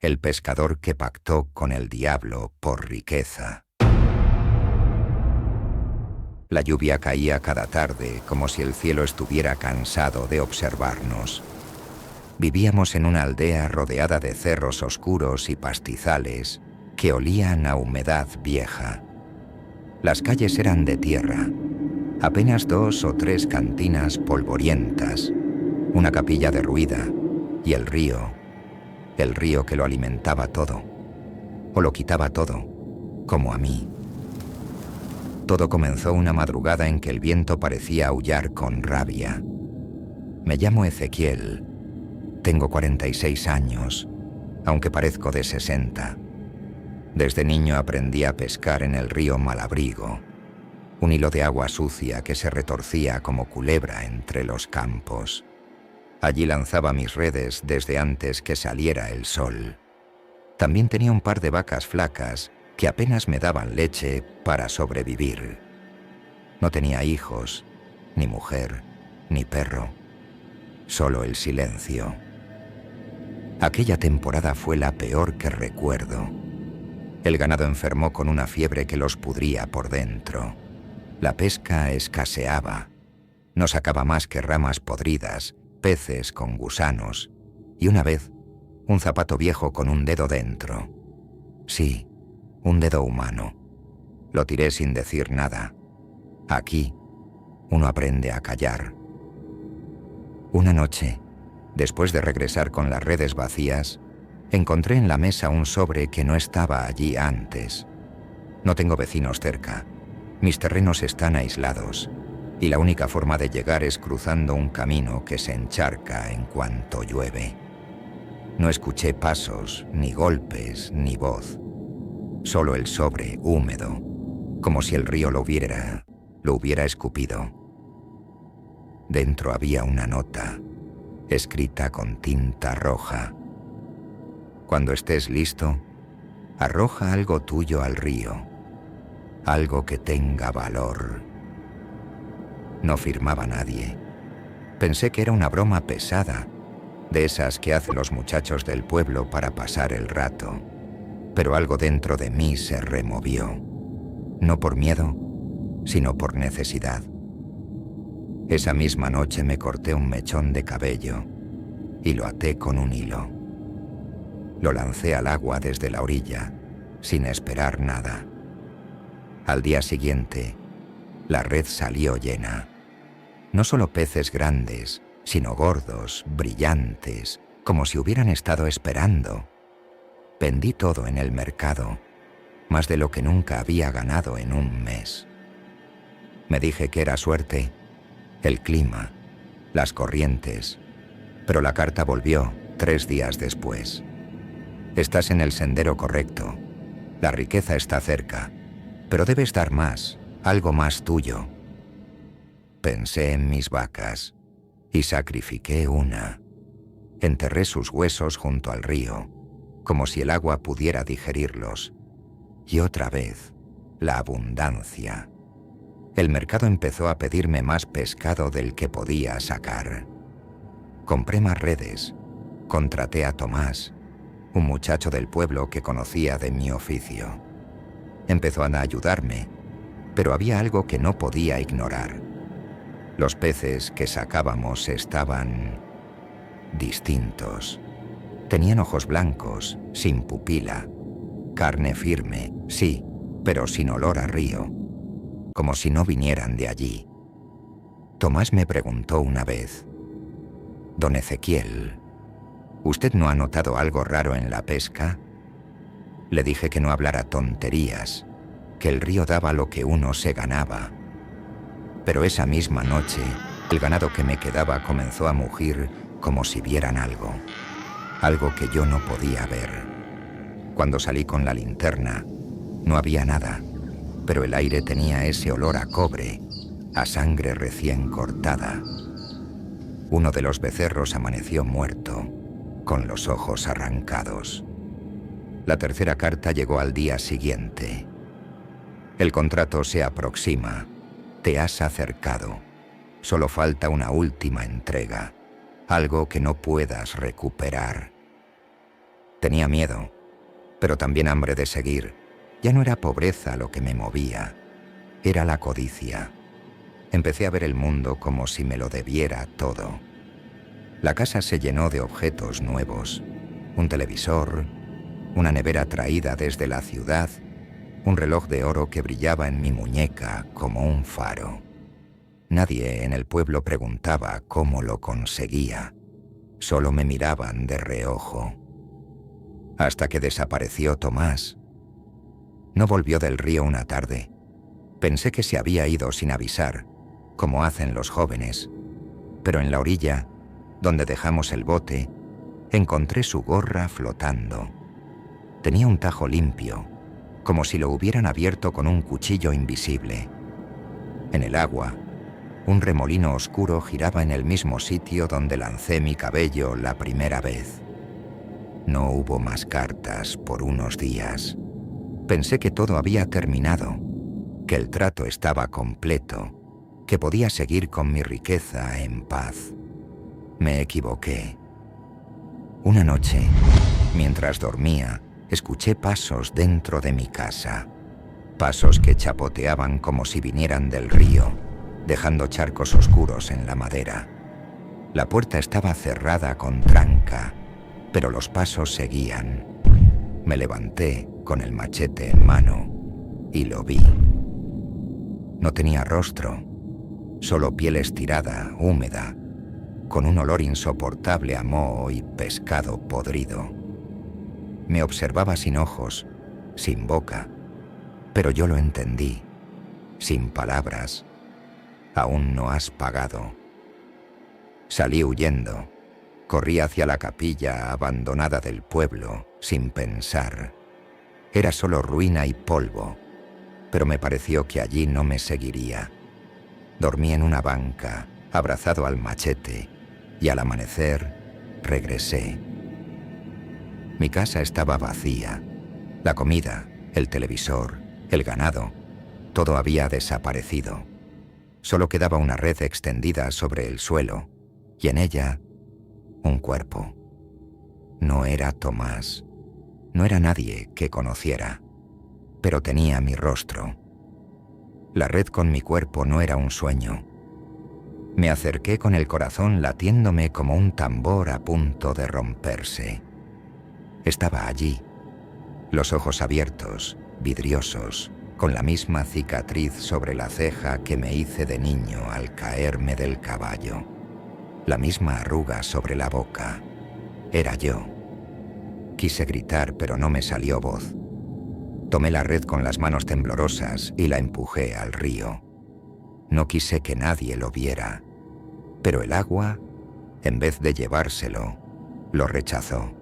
El pescador que pactó con el diablo por riqueza. La lluvia caía cada tarde como si el cielo estuviera cansado de observarnos. Vivíamos en una aldea rodeada de cerros oscuros y pastizales que olían a humedad vieja. Las calles eran de tierra, apenas 2 o 3 cantinas polvorientas, una capilla derruida y el río que lo alimentaba todo, o lo quitaba todo, como a mí. Todo comenzó una madrugada en que el viento parecía aullar con rabia. Me llamo Ezequiel, tengo 46 años, aunque parezco de 60. Desde niño aprendí a pescar en el río Malabrigo, un hilo de agua sucia que se retorcía como culebra entre los campos. Allí lanzaba mis redes desde antes que saliera el sol. También tenía un par de vacas flacas que apenas me daban leche para sobrevivir. No tenía hijos, ni mujer, ni perro, solo el silencio. Aquella temporada fue la peor que recuerdo. El ganado enfermó con una fiebre que los pudría por dentro. La pesca escaseaba. No sacaba más que ramas podridas, peces con gusanos, y una vez, un zapato viejo con un dedo dentro. Sí, un dedo humano. Lo tiré sin decir nada. Aquí, uno aprende a callar. Una noche, después de regresar con las redes vacías, encontré en la mesa un sobre que no estaba allí antes. No tengo vecinos cerca. Mis terrenos están aislados, y la única forma de llegar es cruzando un camino que se encharca en cuanto llueve. No escuché pasos, ni golpes, ni voz. Solo el sobre húmedo, como si el río lo hubiera escupido. Dentro había una nota, escrita con tinta roja. Cuando estés listo, arroja algo tuyo al río, algo que tenga valor. No firmaba nadie. Pensé que era una broma pesada, de esas que hacen los muchachos del pueblo para pasar el rato. Pero algo dentro de mí se removió. No por miedo, sino por necesidad. Esa misma noche me corté un mechón de cabello y lo até con un hilo. Lo lancé al agua desde la orilla, sin esperar nada. Al día siguiente, la red salió llena. No solo peces grandes, sino gordos, brillantes, como si hubieran estado esperando. Vendí todo en el mercado, más de lo que nunca había ganado en un mes. Me dije que era suerte, el clima, las corrientes, pero la carta volvió 3 días después. Estás en el sendero correcto, la riqueza está cerca, pero debes dar más, algo más tuyo. Pensé en mis vacas y sacrifiqué una. Enterré sus huesos junto al río, como si el agua pudiera digerirlos. Y otra vez, la abundancia. El mercado empezó a pedirme más pescado del que podía sacar. Compré más redes, contraté a Tomás, un muchacho del pueblo que conocía de mi oficio. Empezó a ayudarme, pero había algo que no podía ignorar. Los peces que sacábamos estaban distintos. Tenían ojos blancos, sin pupila, carne firme, sí, pero sin olor a río, como si no vinieran de allí. Tomás me preguntó una vez: «Don Ezequiel, ¿usted no ha notado algo raro en la pesca?» Le dije que no hablara tonterías, que el río daba lo que uno se ganaba. Pero esa misma noche, el ganado que me quedaba comenzó a mugir como si vieran algo que yo no podía ver. Cuando salí con la linterna, no había nada, pero el aire tenía ese olor a cobre, a sangre recién cortada. Uno de los becerros amaneció muerto, con los ojos arrancados. La tercera carta llegó al día siguiente. El contrato se aproxima. Te has acercado. Solo falta una última entrega, algo que no puedas recuperar. Tenía miedo, pero también hambre de seguir. Ya no era pobreza lo que me movía, era la codicia. Empecé a ver el mundo como si me lo debiera todo. La casa se llenó de objetos nuevos. Un televisor, una nevera traída desde la ciudad, un reloj de oro que brillaba en mi muñeca como un faro. Nadie en el pueblo preguntaba cómo lo conseguía. Solo me miraban de reojo. Hasta que desapareció Tomás. No volvió del río una tarde. Pensé que se había ido sin avisar, como hacen los jóvenes. Pero en la orilla, donde dejamos el bote, encontré su gorra flotando. Tenía un tajo limpio, como si lo hubieran abierto con un cuchillo invisible. En el agua, un remolino oscuro giraba en el mismo sitio donde lancé mi cabello la primera vez. No hubo más cartas por unos días. Pensé que todo había terminado, que el trato estaba completo, que podía seguir con mi riqueza en paz. Me equivoqué. Una noche, mientras dormía, escuché pasos dentro de mi casa. Pasos que chapoteaban como si vinieran del río, dejando charcos oscuros en la madera. La puerta estaba cerrada con tranca, pero los pasos seguían. Me levanté con el machete en mano y lo vi. No tenía rostro, solo piel estirada, húmeda, con un olor insoportable a moho y pescado podrido. Me observaba sin ojos, sin boca, pero yo lo entendí, sin palabras. Aún no has pagado. Salí huyendo. Corrí hacia la capilla abandonada del pueblo, sin pensar. Era solo ruina y polvo, pero me pareció que allí no me seguiría. Dormí en una banca, abrazado al machete, y al amanecer regresé. Mi casa estaba vacía. La comida, el televisor, el ganado, todo había desaparecido. Solo quedaba una red extendida sobre el suelo, y en ella un cuerpo. No era Tomás, no era nadie que conociera, pero tenía mi rostro. La red con mi cuerpo no era un sueño. Me acerqué con el corazón latiéndome como un tambor a punto de romperse. Estaba allí, los ojos abiertos, vidriosos, con la misma cicatriz sobre la ceja que me hice de niño al caerme del caballo. La misma arruga sobre la boca. Era yo. Quise gritar, pero no me salió voz. Tomé la red con las manos temblorosas y la empujé al río. No quise que nadie lo viera, pero el agua, en vez de llevárselo, lo rechazó.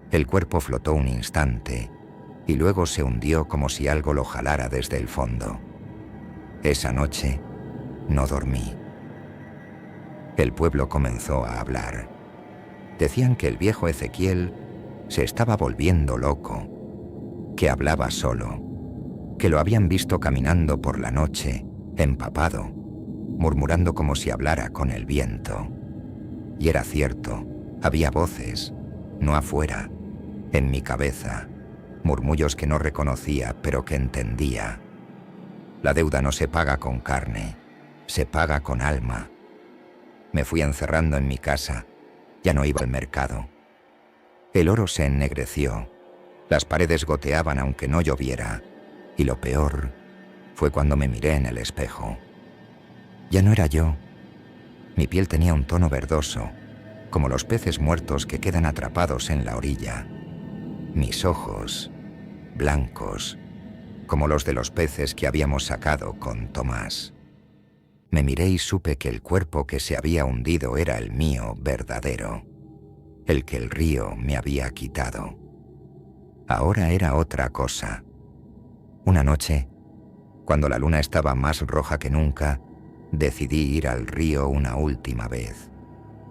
El cuerpo flotó un instante y luego se hundió como si algo lo jalara desde el fondo. Esa noche no dormí. El pueblo comenzó a hablar. Decían que el viejo Ezequiel se estaba volviendo loco, que hablaba solo, que lo habían visto caminando por la noche, empapado, murmurando como si hablara con el viento. Y era cierto, había voces, no afuera, en mi cabeza, murmullos que no reconocía pero que entendía. La deuda no se paga con carne, se paga con alma. Me fui encerrando en mi casa, ya no iba al mercado. El oro se ennegreció, las paredes goteaban aunque no lloviera, y lo peor fue cuando me miré en el espejo. Ya no era yo. Mi piel tenía un tono verdoso, como los peces muertos que quedan atrapados en la orilla. Mis ojos, blancos, como los de los peces que habíamos sacado con Tomás. Me miré y supe que el cuerpo que se había hundido era el mío verdadero, el que el río me había quitado. Ahora era otra cosa. Una noche, cuando la luna estaba más roja que nunca, decidí ir al río una última vez.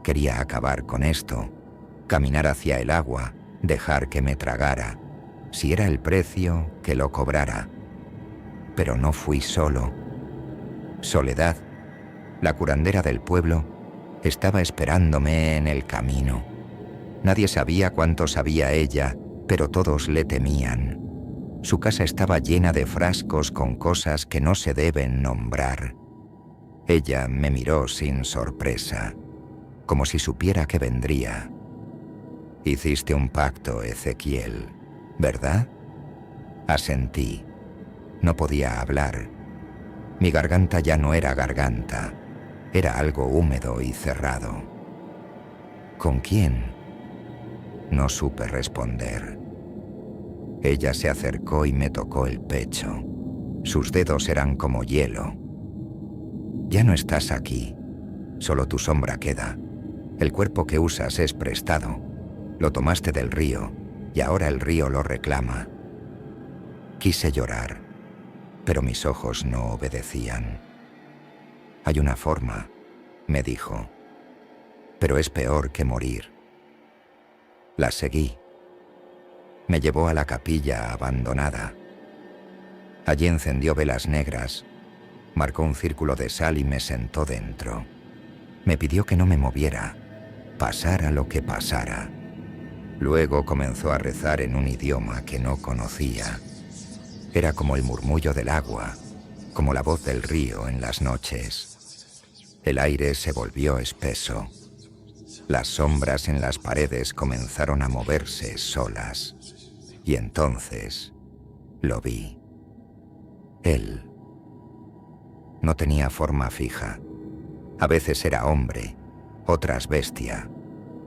Quería acabar con esto, caminar hacia el agua, dejar que me tragara. Si era el precio, que lo cobrara. Pero no fui solo. Soledad, la curandera del pueblo, estaba esperándome en el camino. Nadie sabía cuánto sabía ella, pero todos le temían. Su casa estaba llena de frascos con cosas que no se deben nombrar. Ella me miró sin sorpresa, como si supiera que vendría. Hiciste un pacto, Ezequiel, ¿verdad? Asentí. No podía hablar. Mi garganta ya no era garganta. Era algo húmedo y cerrado. ¿Con quién? No supe responder. Ella se acercó y me tocó el pecho. Sus dedos eran como hielo. Ya no estás aquí. Solo tu sombra queda. El cuerpo que usas es prestado. Lo tomaste del río y ahora el río lo reclama. Quise llorar, pero mis ojos no obedecían. Hay una forma, me dijo, pero es peor que morir. La seguí. Me llevó a la capilla abandonada. Allí encendió velas negras, marcó un círculo de sal y me sentó dentro. Me pidió que no me moviera, pasara lo que pasara. Luego comenzó a rezar en un idioma que no conocía. Era como el murmullo del agua, como la voz del río en las noches. El aire se volvió espeso. Las sombras en las paredes comenzaron a moverse solas. Y entonces lo vi. Él. No tenía forma fija. A veces era hombre, otras bestia.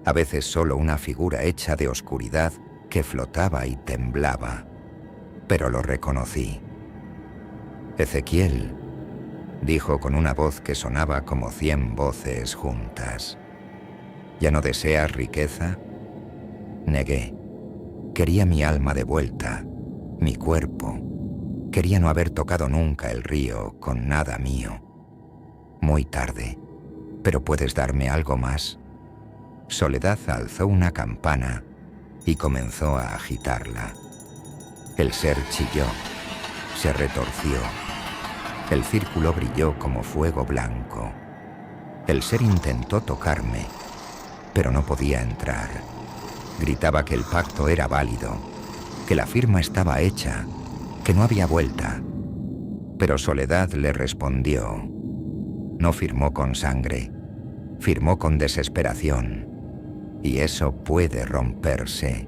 A veces solo una figura hecha de oscuridad que flotaba y temblaba. Pero lo reconocí. Ezequiel, dijo con una voz que sonaba como 100 voces juntas. ¿Ya no deseas riqueza? Negué. Quería mi alma de vuelta, mi cuerpo. Quería no haber tocado nunca el río con nada mío. Muy tarde, pero ¿puedes darme algo más? Soledad alzó una campana y comenzó a agitarla. El ser chilló, se retorció. El círculo brilló como fuego blanco. El ser intentó tocarme, pero no podía entrar. Gritaba que el pacto era válido, que la firma estaba hecha, que no había vuelta. Pero Soledad le respondió. No firmó con sangre, firmó con desesperación. Y eso puede romperse.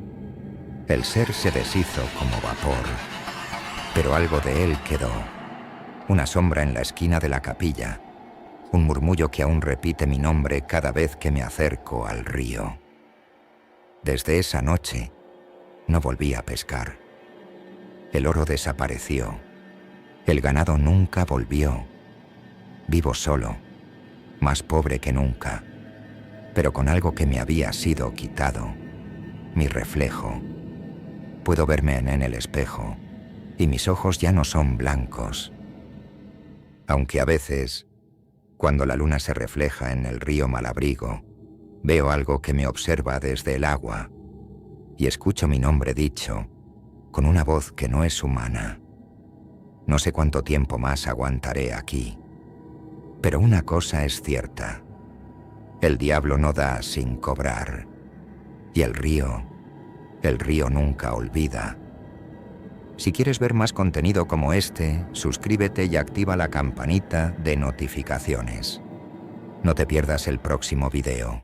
El ser se deshizo como vapor, pero algo de él quedó. Una sombra en la esquina de la capilla, un murmullo que aún repite mi nombre cada vez que me acerco al río. Desde esa noche, no volví a pescar. El oro desapareció. El ganado nunca volvió. Vivo solo, más pobre que nunca, pero con algo que me había sido quitado, mi reflejo. Puedo verme en el espejo, y mis ojos ya no son blancos. Aunque a veces, cuando la luna se refleja en el río Malabrigo, veo algo que me observa desde el agua, y escucho mi nombre dicho, con una voz que no es humana. No sé cuánto tiempo más aguantaré aquí, pero una cosa es cierta. El diablo no da sin cobrar, y el río nunca olvida. Si quieres ver más contenido como este, suscríbete y activa la campanita de notificaciones. No te pierdas el próximo video.